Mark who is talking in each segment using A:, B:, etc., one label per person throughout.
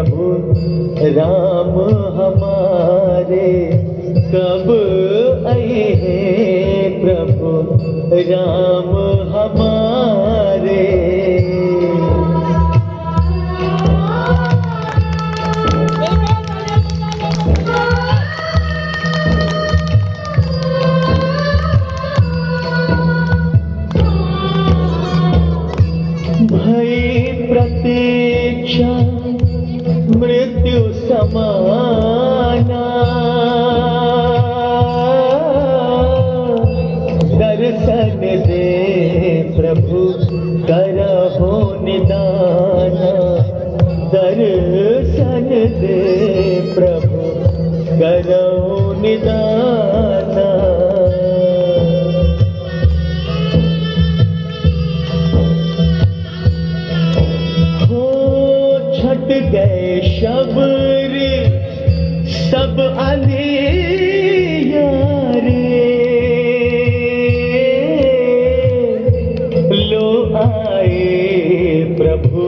A: प्रभु राम हमारे, कब आए हैं प्रभु राम हमारे। प्रतीक्षा मृत्यु समाना, दर्शन दे प्रभु करहो निदान, दर्शन दे प्रभु करहो निदान। छट गए शबरी सब अलियारे, लो आए प्रभु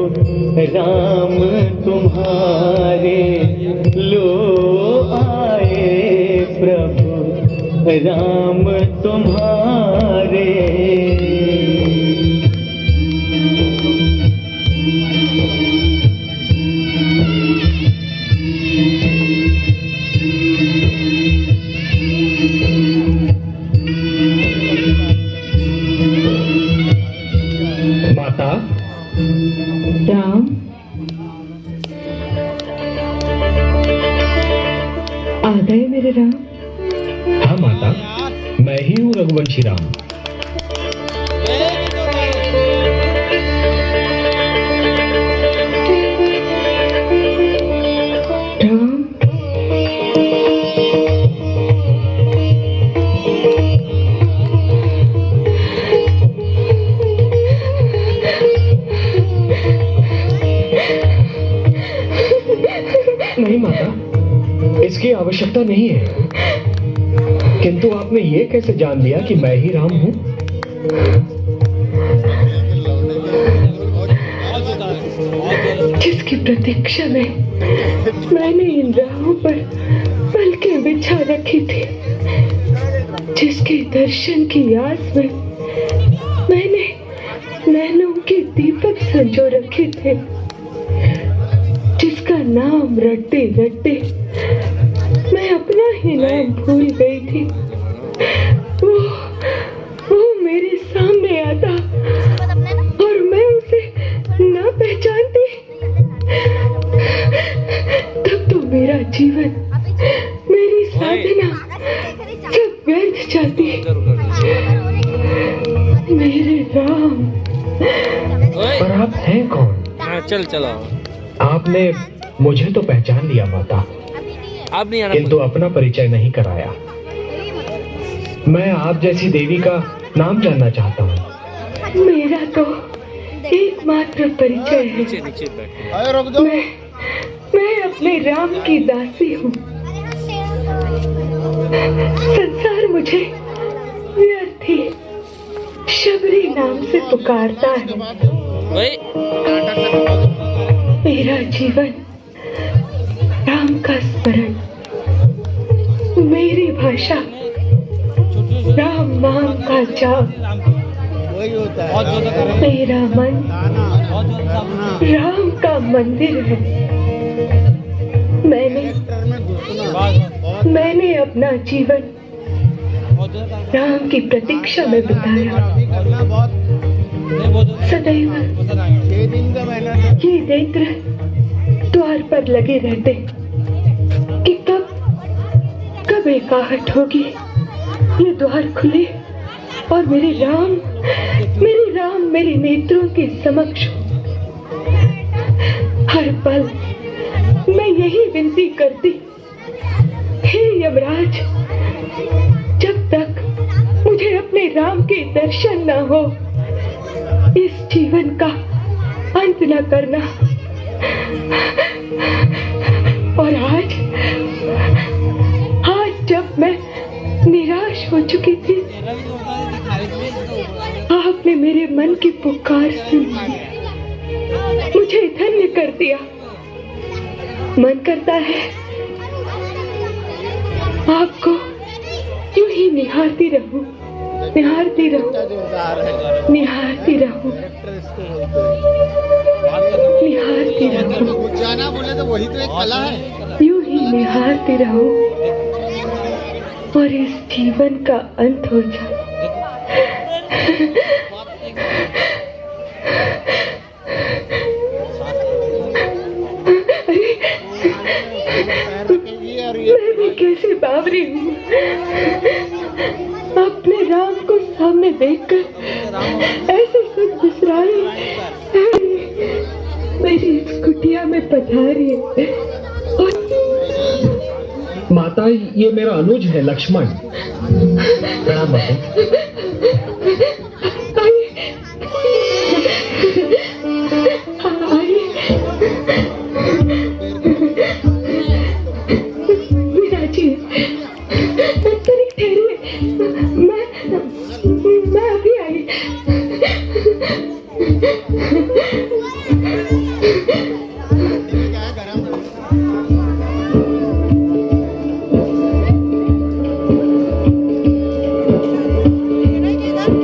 A: राम तुम्हारे, लो आए प्रभु राम तुम्हारे।
B: माता
C: राम, आ गए मेरे राम?
B: हाँ माता, मैं ही हूँ रघुवंशी राम। नहीं माता, इसकी आवश्यकता नहीं है, किंतु आपने ये कैसे जान लिया कि मैं ही राम हूँ?
C: जिसकी प्रतीक्षा में मैंने इन राहों पर पलकें बिछा रखी थी, जिसके दर्शन की आस में मैंने नैनों के दीपक संजो रखे थे, जिसका नाम रटते रटते मैं अपना ही नाम भूल गई थी, वो मेरे सामने आता और मैं उसे न पहचानती, तब तो मेरा जीवन, मेरी साधना सब व्यर्थ जाती। मेरे राम।
B: पर आप हैं कौन?
D: चल चलो।
B: आपने मुझे तो पहचान लिया माता,
D: आप नहीं आना,
B: किंतु अपना परिचय नहीं कराया। मैं आप जैसी देवी का नाम जानना चाहता हूँ।
C: मेरा तो एकमात्र परिचय है।
D: नीचे नीचे बैठो।
C: मैं अपने राम की दासी हूँ। संसार मुझे व्यर्थी शबरी नाम से पुकारता है। मेरा जीवन राम का स्मरण, मेरी भाषा राम नाम का जाप, मेरा मन राम का मंदिर है। मैंने अपना जीवन राम की प्रतीक्षा में बिताया। सदैव ये नेत्र द्वार पर लगे रहते कि कब एक आहट होगी, ये द्वार खुले और मेरे राम मेरे नेत्रों के समक्ष हो। हर पल मैं यही विनती करती, हे यमराज, जब तक मुझे अपने राम के दर्शन न हो, इस जीवन का अंत न करना। और आज जब मैं निराश हो चुकी थी, आपने मेरे मन की पुकार सुनी, मुझे धन्य कर दिया। मन करता है आपको यूं ही निहारती रहूं, निहारती रहूं, निहारती रहूं, निहारती रहूं,
E: जाना बोले तो वही तो एक कला है।
C: यूं ही निहारती रहूं और इस जीवन का अंत हो जाए। मैं भी कैसे बावरी हूँ, अपने राम को सामने देखकर ऐसे सब बिसराए मेरी इस कुटिया में पधारी है। और
B: माता, ये मेरा अनुज है लक्ष्मण। प्रणाम माता।
C: विराजी, तनिक ठहरिए, मैं अभी आई।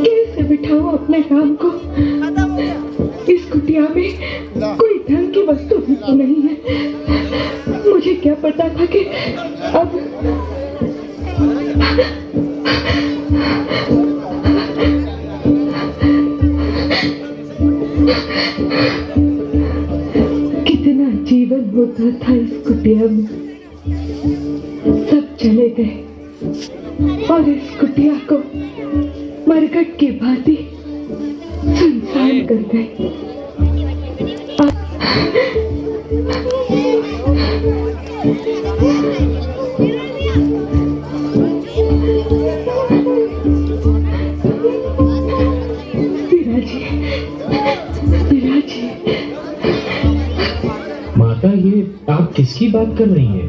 C: कैसे बिठाऊं अपने राम को? इस कुटिया में कोई ढंग की वस्तु भी तो नहीं है। मुझे क्या पता था कि अब कितना जीवन होता था इस कुटिया में। सब चले गए और इस कुटिया को मरकट की भांति सुनसान कर गए। विराजी, विराजी।
B: माता, ये आप किसकी बात कर रही हैं?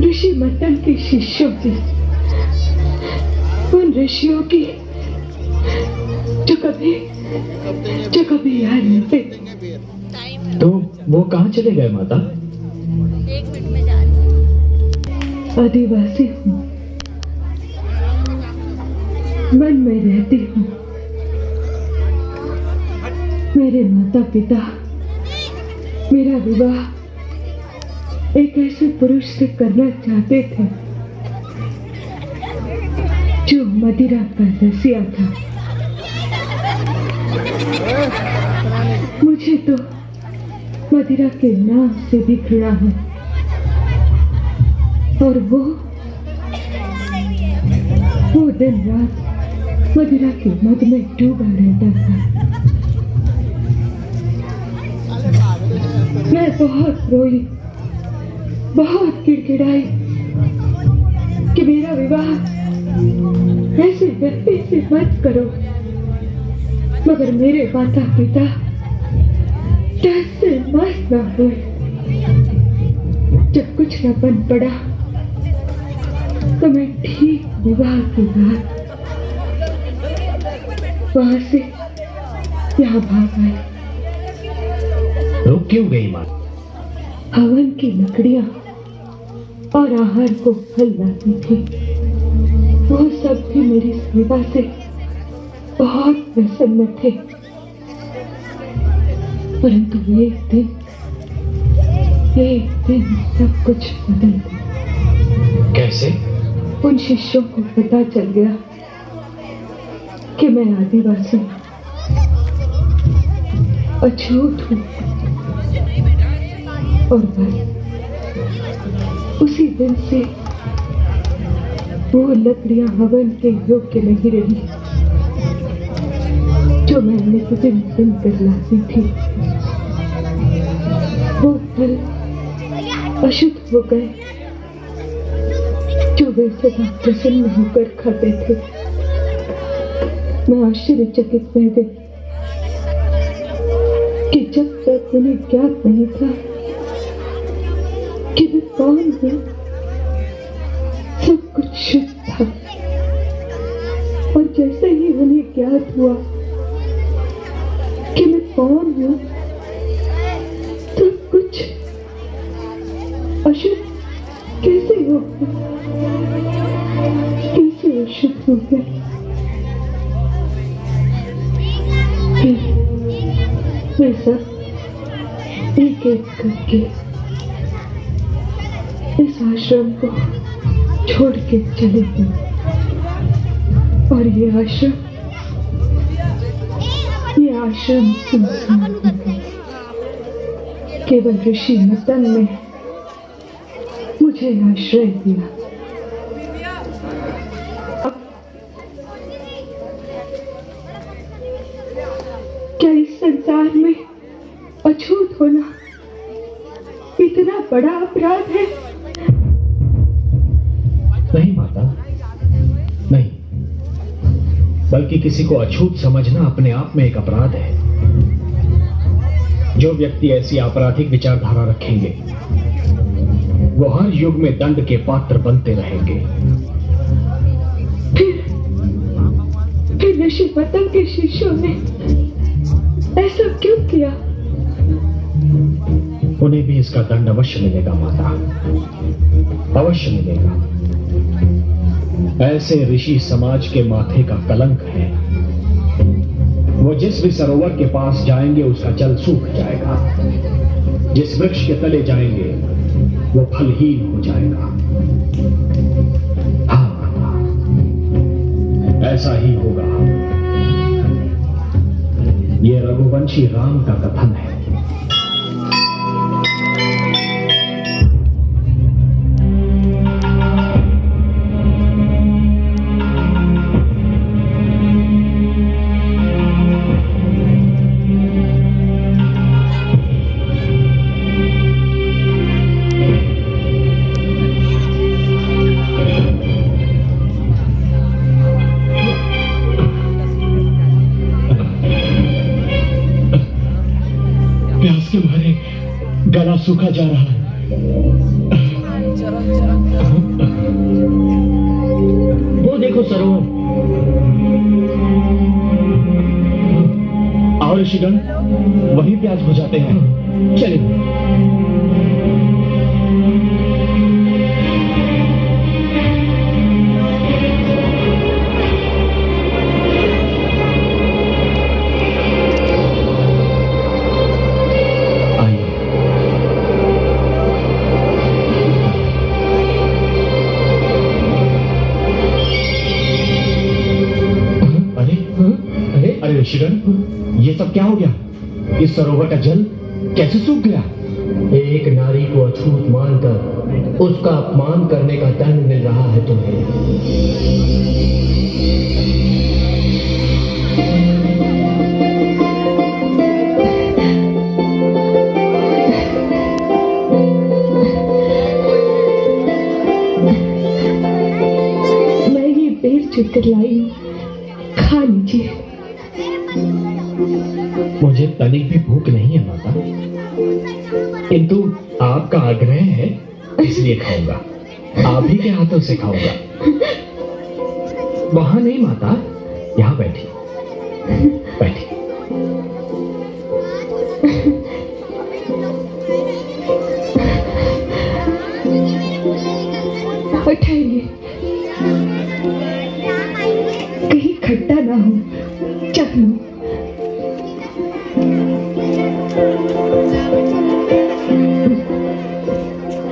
C: ऋषि मतन के शिष्यों की, उन ऋषियों की जो कभी यहाँ रहते।
B: तो वो कहाँ चले गए माता?
C: आदिवासी हूँ, मन में रहती हूँ। मेरे माता पिता मेरा विवाह एक ऐसे पुरुष से करना चाहते थे जो मदिरा का रसिया था। मुझे तो मदिरा के नाम से भी घृणा है, और वो दिन रात मदिरा के मद में डूबा रहता था। मैं बहुत रोई, बहुत गिड़गिड़ाई कि मेरा विवाह ऐसे व्यक्ति से मत करो, मगर मेरे माता पिता डर से मस्त न हुए। जब कुछ न बन पड़ा तो मैं ठीक विवाह के बाद वहां से यहाँ भाग आई।
B: रुक क्यों गई माँ?
C: हवन की लकड़ियां और आहार को फल लाती थी। वो सब भी मेरी सेवा से बहुत प्रसन्न थे। परंतु एक दिन सब कुछ बदल गया।
B: कैसे?
C: उन शिष्यों को पता चल गया कि मैं आदिवासी अछूत हूँ, और बस उसी दिन से वो लकड़ियां हवन के योग्य नहीं रही जो मैंने दिन दिन कर लाती थी। वो फल अशुद्ध हो गए जो वे सदा प्रसन्न होकर खाते थे। मैं आश्चर्यचकित रह गई कि जब तक उन्हें ज्ञात नहीं था कि मैं कौन हूँ, सब कुछ शुद्ध था, और जैसे ही उन्हें ज्ञात हुआ कि मैं कौन हूँ, सब कुछ हो गई। वे सब एक एक करके इस आश्रम को छोड़ के चले गए और ये आश्रम सुनसान हो गया। केवल ऋषि मतन ने मुझे आश्रय दिया। क्या इस संसार में अछूत होना इतना बड़ा अपराध है?
B: नहीं माता, नहीं, बल्कि किसी को अछूत समझना अपने आप में एक अपराध है। जो व्यक्ति ऐसी आपराधिक विचारधारा रखेंगे वो हर युग में दंड के पात्र बनते रहेंगे।
C: फिर ऋषि मतन के शिष्यों ने ऐसा क्यों किया?
B: उन्हें भी इसका दंड अवश्य मिलेगा माता, अवश्य मिलेगा। ऐसे ऋषि समाज के माथे का कलंक है। वो जिस भी सरोवर के पास जाएंगे उसका जल सूख जाएगा, जिस वृक्ष के तले जाएंगे वो फलहीन हो जाएगा। हाँ माता, ऐसा ही होगा। ये रघुवंशी राम का कथन है। प्यास के मारे गला सूखा जा रहा है। वो देखो सरोवर। आओ ऋषिगण, वही प्यास बुझाते हैं। चलिए। ऋषिगण, ये सब क्या हो गया? इस सरोवर का जल कैसे सूख गया? एक नारी को अछूत मानकर उसका अपमान करने का दंड मिल रहा है तुम्हें।
C: मैं ये बेर चुकर लाई, खा लीजिए।
B: मुझे तनिक भी भूख नहीं है माता, किंतु आपका आग्रह है इसलिए खाऊंगा। आप ही के हाथों से खाऊंगा। वहां नहीं माता, यहाँ बैठी बैठी।
C: उठाइए, कहीं खट्टा ना हो, चख लो।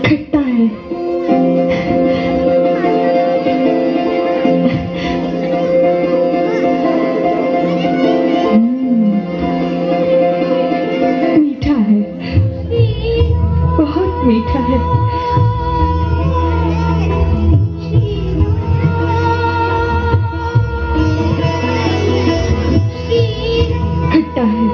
C: खट्टा है। मीठा है, बहुत मीठा है। खट्टा है।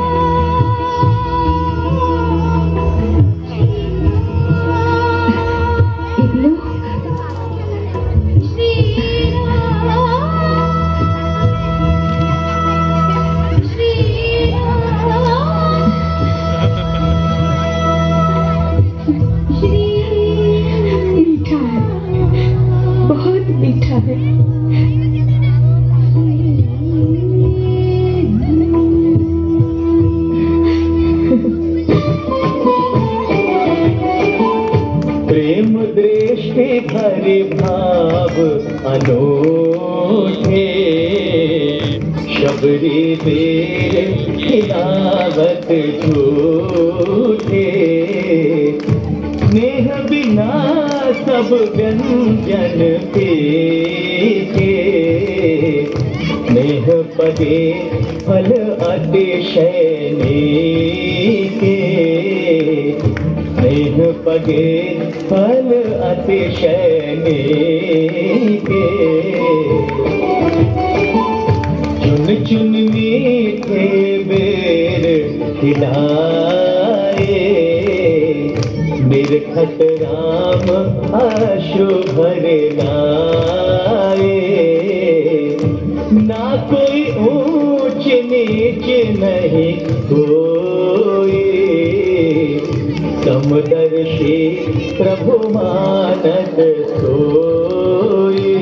C: मीठा है, बहुत मीठा है।
A: प्रेम दृष्टि मीठे भरे भाव अनूठे, शबरी तेरे खिलावत झूठे, स्नेह बिना सब व्यंजन फीके, स्नेह पगे फल अतिशय नीके, स्नेह पगे फल अतिशय नीके, चुन चुन मीठे बेर खिलाए, निरखत राम आशु भरे लाए, ना कोई ऊंच नीच नहीं कोई, समदर्शी प्रभु मानत सोई,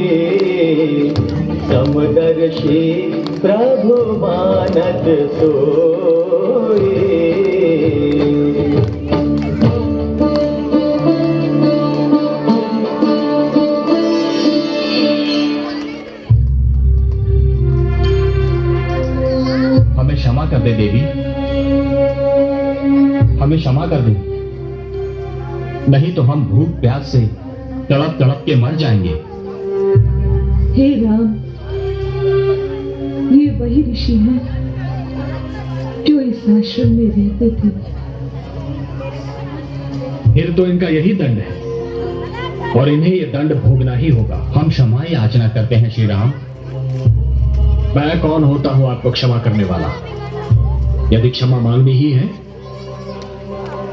A: समदर्शी प्रभु मानत सोई।
B: हमें क्षमा कर दे देवी, हमें क्षमा कर दे, नहीं तो हम भूख प्यास से तड़प तड़प के मर जाएंगे।
C: हे राम, ये वही ऋषि हैं जो इस आश्रम में रहते थे।
B: फिर तो इनका यही दंड है और इन्हें ये दंड भोगना ही होगा। हम क्षमा याचना करते हैं श्री राम। मैं कौन होता हूं आपको क्षमा करने वाला? यदि क्षमा मांगनी ही है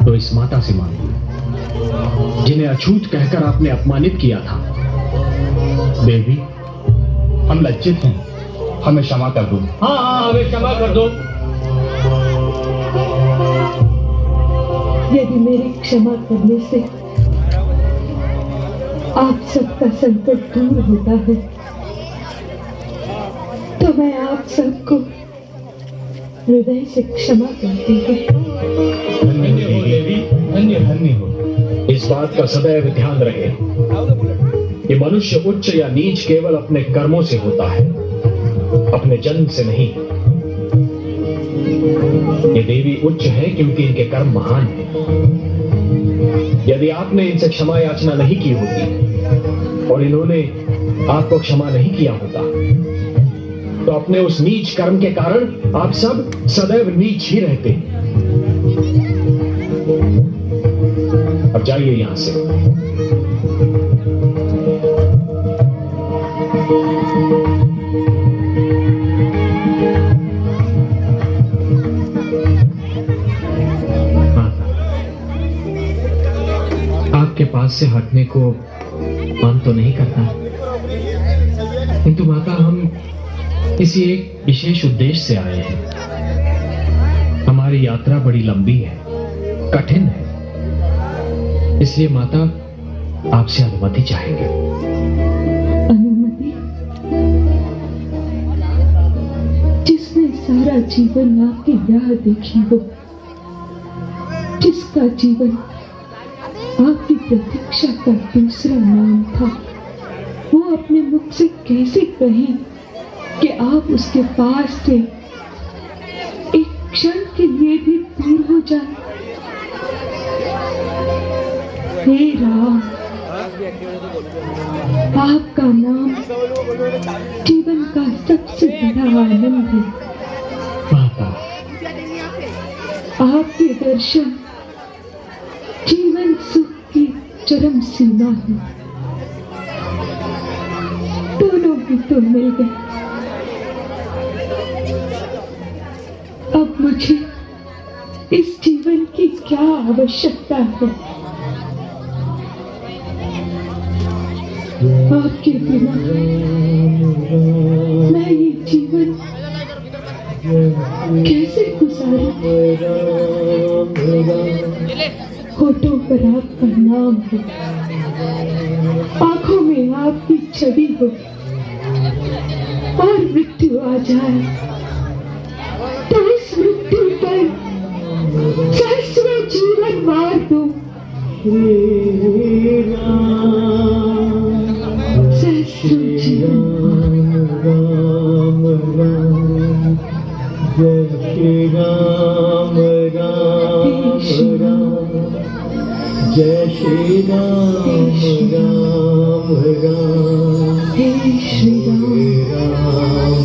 B: तो इस माता से मांगिए जिन्हें अछूत कहकर आपने अपमानित किया था। देवी, हम लज्जित हैं, हमें क्षमा कर दो। हाँ, हमें क्षमा कर दो।
C: यदि मेरी क्षमा करने से आप सबका संकट दूर होता है तो मैं आप सबको हृदय से क्षमा करती हूँ।
B: धन्य हो देवी, धन्य धन्य हो। इस बात का सदैव ध्यान रहे कि मनुष्य उच्च या नीच केवल अपने कर्मों से होता है, अपने जन्म से नहीं। ये देवी उच्च है क्योंकि इनके कर्म महान हैं। यदि आपने इनसे क्षमा याचना नहीं की होती और इन्होंने आपको क्षमा नहीं किया होता तो अपने उस नीच कर्म के कारण आप सब सदैव नीच ही रहते। अब जाइए यहां से।
F: आपके पास से हटने को मन तो नहीं करता, किंतु माता हम किसी एक विशेष उद्देश्य से आए हैं। हमारी यात्रा बड़ी लंबी है, कठिन है, इसलिए माता आपसे अनुमति चाहेंगे।
C: अनुमति? जिसने सारा जीवन आपकी राह देखी हो, जिसका जीवन आपकी प्रतीक्षा का दूसरा नाम था, वो अपने मुख से कैसे कहे कि आप उसके पास से एक क्षण के लिए भी दूर हो जाए। हे राम, आपका नाम जीवन का सबसे बड़ा आनंद है।
F: माता,
C: आपके दर्शन जीवन सुख की चरम सीमा है। दोनों भी तो मिल गए। अब मुझे इस जीवन की क्या आवश्यकता है? आपके बिना मैं ये जीवन कैसे गुजारूं? होठों पर आपका नाम हो, आंखों में आपकी छवि हो, और मृत्यु आ जाए तो इस मृत्यु पर शाश्वत जीवन मार दो।
A: श्री राम। राम जय श्री राम राम राम
C: हे श्री राम
A: राम